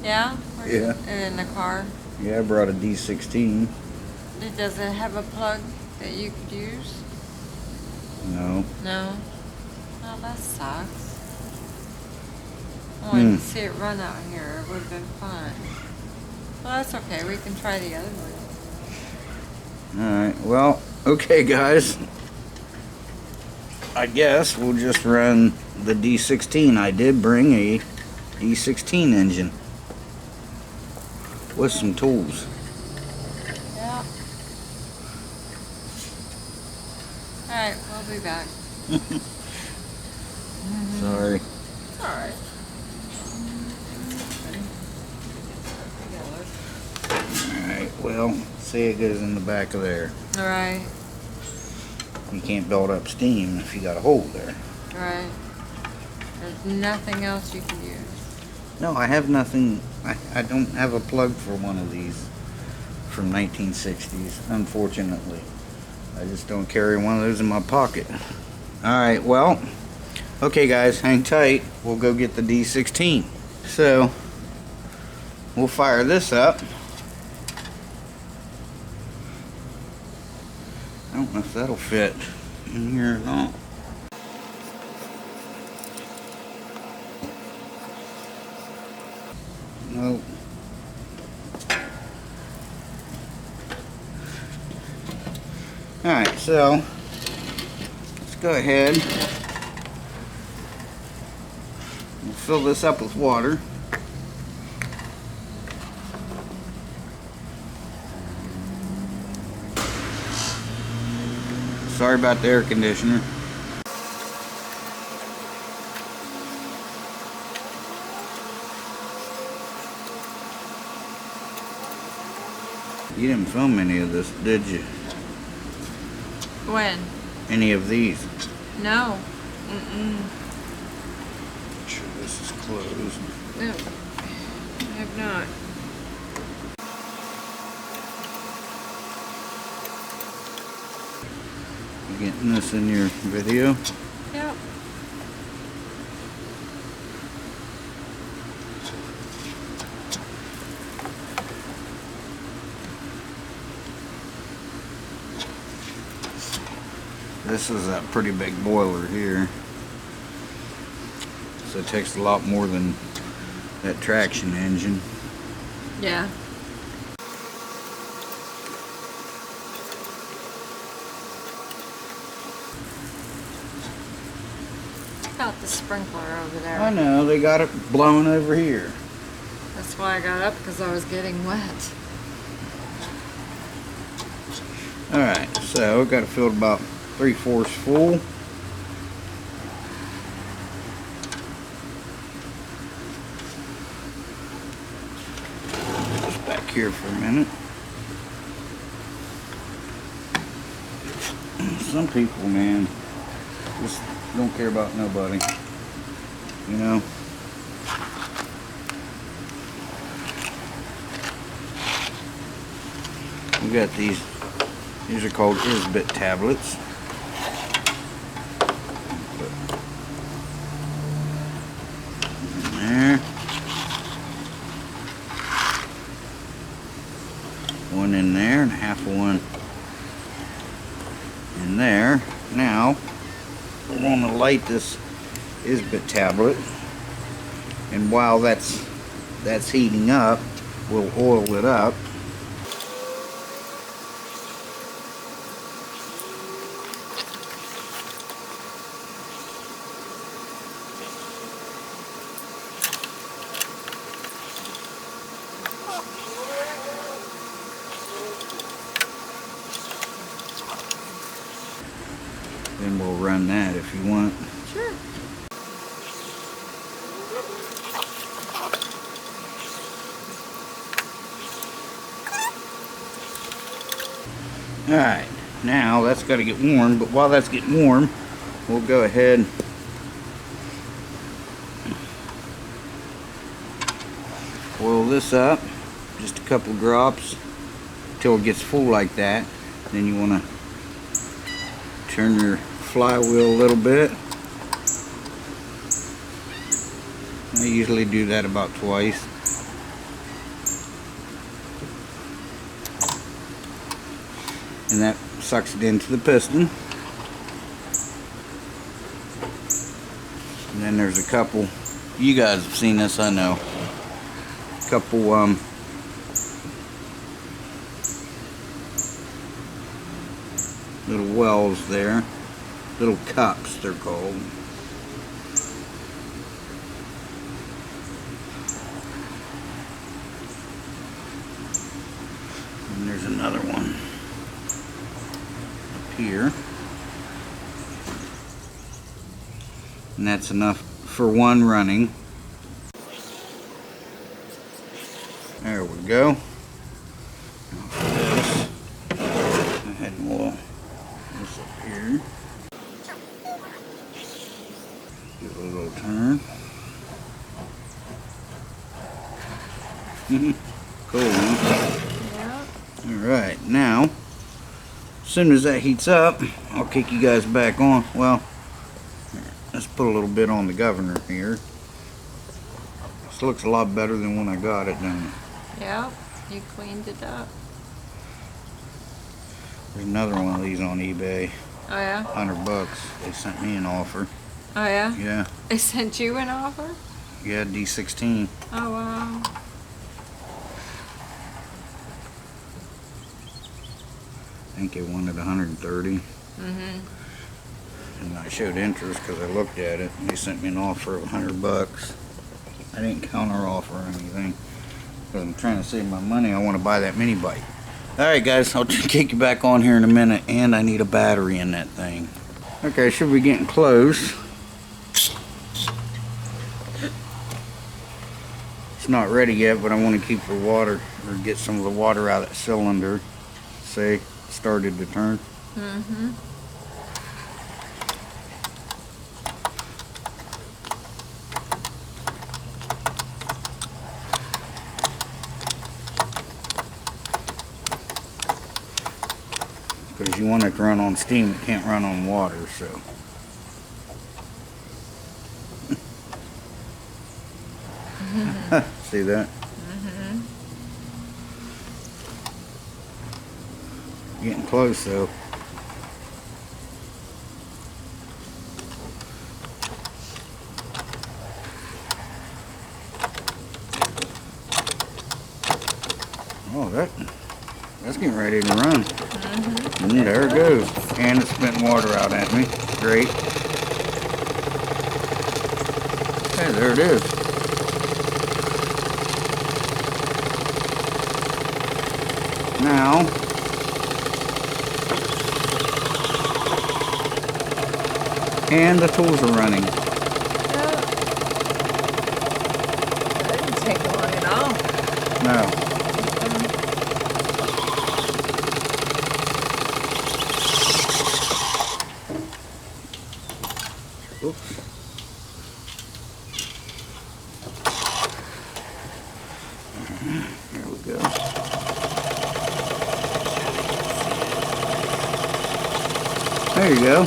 Yeah? Yeah. And in the car? Yeah, I brought a D16. Does it have a plug that you could use? No. No? Oh, that sucks. I wanted to see it run out here. It would have been fun. Well, that's okay. We can try the other one. Alright, well, okay guys. I guess we'll just run the D16. I did bring a D16 engine with some tools. Yeah. Alright, we'll be back. Sorry. It's alright. Alright, well, see it goes in the back of there. Alright, You can't build up steam if you got a hole there. alright. There's nothing else you can use. No, I have nothing. I don't have a plug for one of these from 1960s, unfortunately. I just don't carry one of those in my pocket. Alright, well, okay guys, hang tight. We'll go get the D16. So, we'll fire this up. I don't know if that'll fit in here or not. Nope. Alright, so let's go ahead. We'll fill this up with water. Sorry about the air conditioner. You didn't film any of this, did you? When? Any of these? No. Sure, this is closed. No. I have not. You getting this in your video? Yep. This is a pretty big boiler here. So it takes a lot more than that traction engine. Yeah. About the sprinkler over there. I know, they got it blowing over here. That's why I got up, because I was getting wet. Alright, so I've got it filled about 3/4 full. Just back here for a minute. Some people, man, just don't care about nobody. You know? We got these are called Isbit tablets. There. One in there and half of one in there. Now we're going to light this Isbit tablet, and while that's heating up, we'll oil it up. Then we'll run that if you want. Sure. Alright, now that's got to get warm, but while that's getting warm, we'll go ahead oil this up, just a couple drops till it gets full like that. Then you want to turn your flywheel a little bit. I usually do that about twice. And that sucks it into the piston. And then there's a couple, you guys have seen this, I know. A couple little wells there, little cups they're called. And there's another one up here, and that's enough for one running. There we go. Now for this, go ahead and we'll this up here. Give it a little turn. Cool, huh? Yeah. Alright, now, as soon as that heats up, I'll kick you guys back on. Well, let's put a little bit on the governor here. This looks a lot better than when I got it, doesn't it? Yeah. You cleaned it up. There's another one of these on eBay. Oh yeah? $100. They sent me an offer. Oh yeah? Yeah. They sent you an offer? Yeah, D16. Oh wow. I think they wanted 130. Mm-hmm. And I showed interest because I looked at it. And they sent me an offer of $100. I didn't counter offer or anything. Because I'm trying to save my money. I want to buy that mini bike. Alright guys, I'll kick you back on here in a minute, and I need a battery in that thing. Okay, should be getting close. It's not ready yet, but I want to keep the water, or get some of the water out of that cylinder. See, it started to turn. Mm-hmm. Because you want it to run on steam, it can't run on water, so. See that? Mm-hmm. Getting close though. Oh, that's getting ready to run. Mm, there it goes. And it's spitting water out at me. Great. Okay, there it is. Now, and the tools are running. That didn't take long at all. No. Oops. There we go. There you go.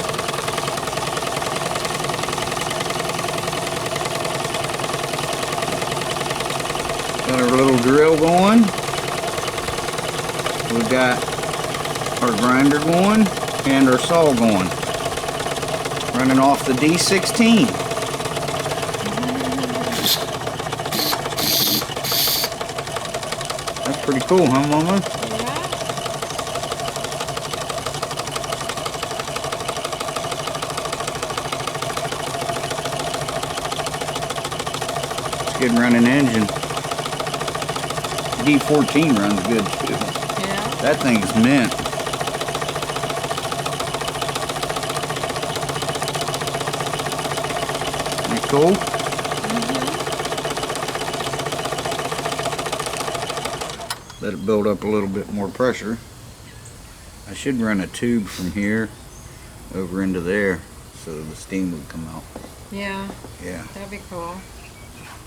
Got our little drill going. We've got our grinder going and our saw going. Running off the D16. That's pretty cool, huh, Mama? Good running engine. D14 runs good too. Yeah. That thing's mint. Ain't it cool? Let it build up a little bit more pressure. I should run a tube from here over into there so the steam would come out. Yeah. Yeah. That'd be cool.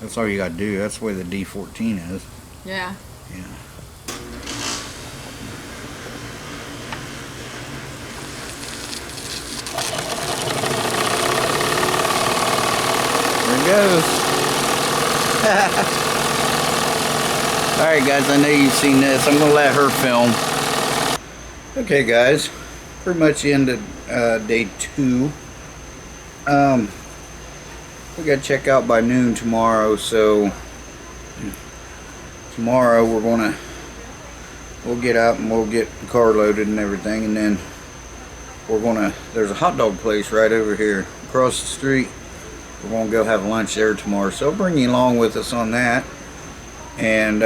That's all you gotta do. That's the way the D14 is. Yeah. Yeah. There it goes. Alright guys, I know you've seen this. I'm gonna let her film. Okay guys, pretty much the end of day 2. We gotta check out by noon tomorrow, so tomorrow we'll get out and we'll get the car loaded and everything, and then there's a hot dog place right over here across the street. We're gonna go have lunch there tomorrow, so I'll bring you along with us on that. And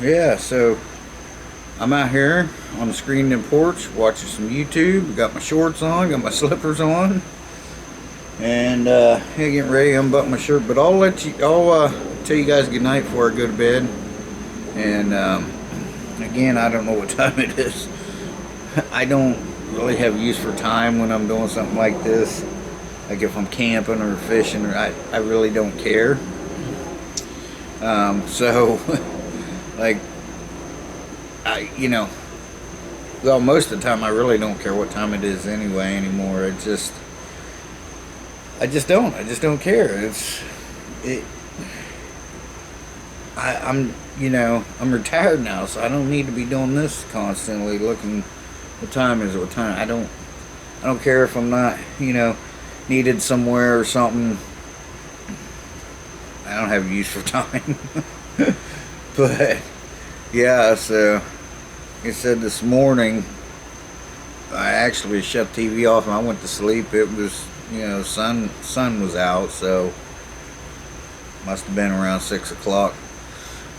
yeah, so I'm out here on the screened in porch watching some YouTube. Got my shorts on, got my slippers on, and yeah, getting ready to unbutton my shirt. But I'll tell you guys good night before I go to bed. And again, I don't know what time it is. I don't really have use for time when I'm doing something like this. Like if I'm camping or fishing, or I really don't care. So like well, most of the time I really don't care what time it is anyway anymore. I just don't care. I'm retired now, so I don't need to be doing this constantly, looking what time is it, what time. I don't care if I'm not, needed somewhere or something. I don't have use for time. But yeah, so like I said, this morning I actually shut TV off and I went to sleep. It was, sun was out, so must have been around 6 o'clock.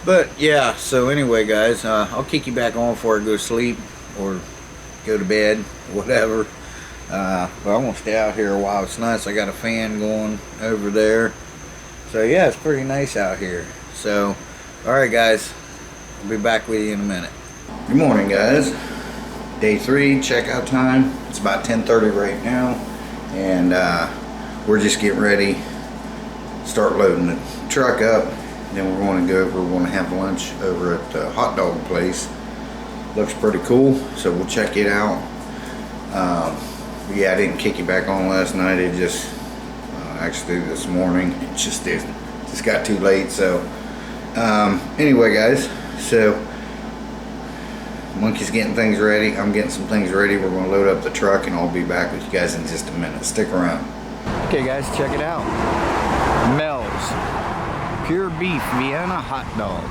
But yeah, so anyway guys, I'll kick you back on before I go to sleep or go to bed, whatever. But I want to stay out here a while. It's nice. I got a fan going over there. So yeah, it's pretty nice out here. So, alright guys, I'll be back with you in a minute. Good morning guys. Day 3, checkout time. It's about 10:30 right now. And we're just getting ready. Start loading the truck up. Then we're going to go over, we're going to have lunch over at the hot dog place. Looks pretty cool, so we'll check it out. Yeah, I didn't kick you back on last night. It just, actually this morning, it just got too late. So, anyway guys, so Monkey's getting things ready. I'm getting some things ready. We're going to load up the truck and I'll be back with you guys in just a minute. Stick around. Okay guys, check it out. Maws. Pure beef Vienna hot dog.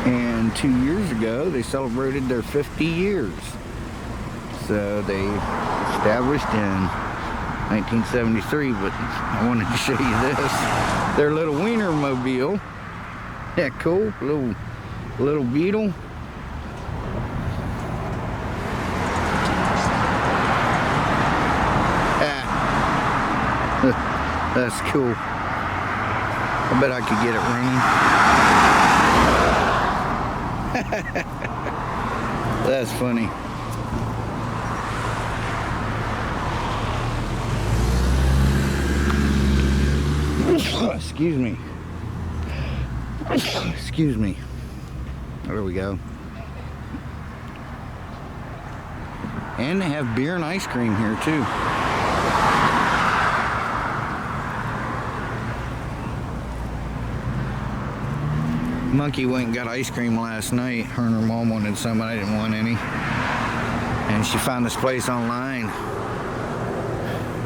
And 2 years ago they celebrated their 50 years. So they established in 1973, but I wanted to show you this. Their little wiener mobile. Yeah, cool. Little Beetle. That's cool. I bet I could get it running. That's funny. Excuse me. Excuse me. There we go. And they have beer and ice cream here too. Monkey went and got ice cream last night. Her and her mom wanted some, I didn't want any. And she found this place online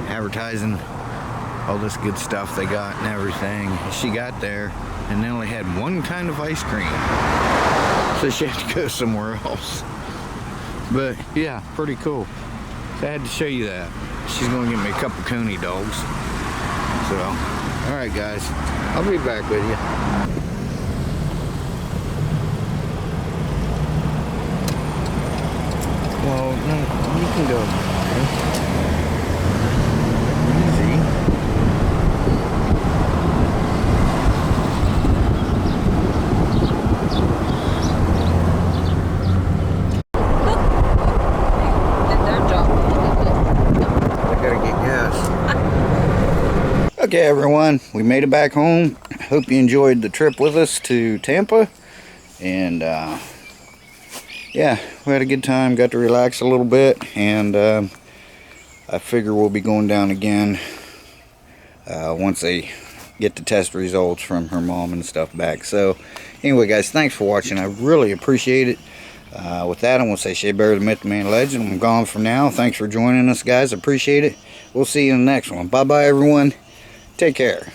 advertising all this good stuff they got and everything. She got there and they only had one kind of ice cream. So she had to go somewhere else. But yeah, pretty cool. So I had to show you that. She's gonna get me a couple coney dogs. So, alright guys, I'll be back with you. Well, no, you can go. Easy. Did their job. I gotta get gas. Okay, everyone, we made it back home. Hope you enjoyed the trip with us to Tampa. And, yeah, we had a good time, got to relax a little bit, and I figure we'll be going down again once they get the test results from her mom and stuff back. So anyway guys, thanks for watching. I really appreciate it. With that, I'm going to say Shea Bear, the Myth, the Man, Legend. I'm gone for now. Thanks for joining us guys, appreciate it. We'll see you in the next one. Bye bye everyone, take care.